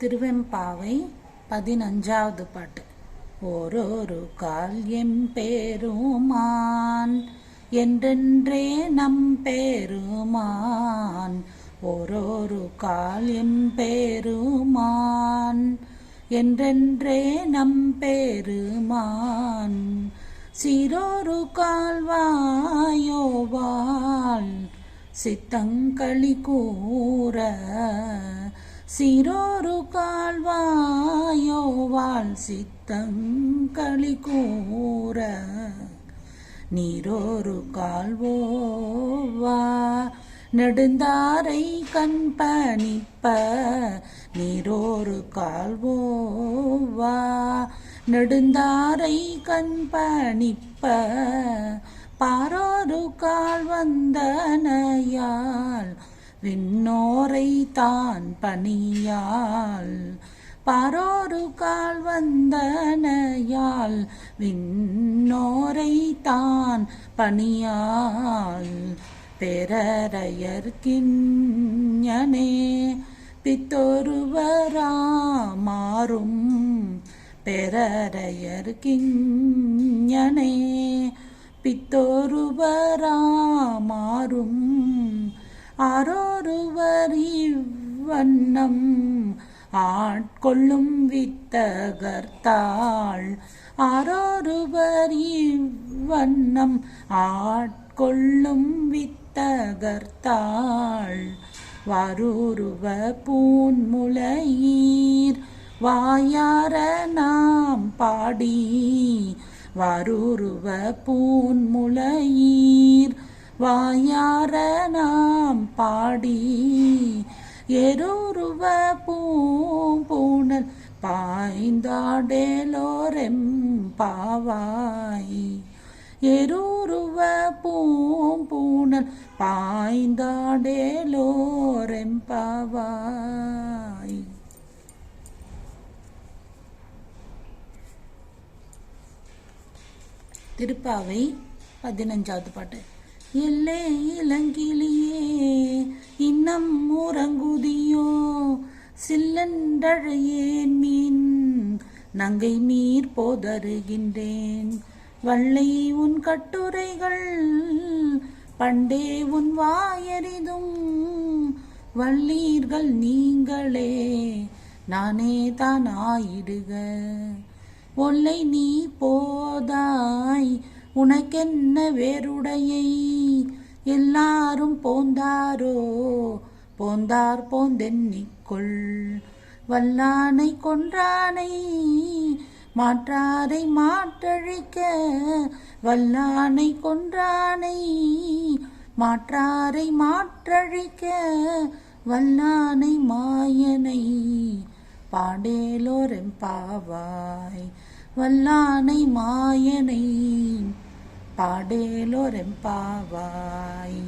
திருவெம்பாவை 15வது பாட்டு. ஓரொரு கால் எம்பெருமான் என்றென்றே நம்பெருமான். ஓரொரு கால் எம்பெருமான் என்றென்றே நம்பெருமான். சீரொரு கால்வாயோவாள் சித்தங்களி கூற. சீரொரு கால்வாயோவாள் சித்தங்களி கூற. நீரொரு கால்வோவா நெடுந்தாரை கண்பணிப்ப. நீரொரு கால்வோவா நெடுந்தாரை கண்பணிப்ப. பாரொரு கால் வந்தனையால் விண்ணோரை தான் பணியால். பாரொரு கால் வந்தனையால் விண்ணோரை தான் பணியால். பேரறையர்க்கிஞனே பித்தொருவராமாறும். பேரறையர்க்கிஞனே பித்தொருவராமாறும். ஆரொருவர் இவ்வண்ணம் ஆட்கொள்ளும் வித்தகர்த்தாள். ஆரொருவர் இவ்வண்ணம் ஆட்கொள்ளும் வித்தகர்த்தாள். வாருருவ பூன்முலையீர் வாயார நாம் பாடி. வாருருவ பூன்முலையீர் வாயார நாம் பாடி. எருருவ பூம்பூணல் பாய்ந்தாடேலோரெம்பாவாய். எருருவ பூம்பூணல் பாய்ந்தாடேலோரெம்பாவாய். திருப்பாவை 15வது பாட்டு. எல்லே இளங்கிளியே இன்னம் உறங்குதியோ. சில்லன்றழையேன் மீன் நங்கை நீர் போதருகின்றேன். வள்ளை உன் கட்டுரைகள் பண்டே உன் வாயறிதும். வள்ளீர்கள் நீங்களே நானே தான் ஆயிடுக. ஒல்லை நீ போதாய் உனக்கென்ன வேறுடையை. எல்லாரும் போந்தாரோ போந்தார் போந்தென்னிக்கொள். வல்லானை கொன்றானை மாற்றாரை மாற்றழிக்க. வல்லானை கொன்றானை மாற்றாரை மாற்றழிக்க. வல்லானை மாயனை பாடேலோரெம்பாவாய். வல்லானை மாயனை பாடேலோரெம்பாவாய்.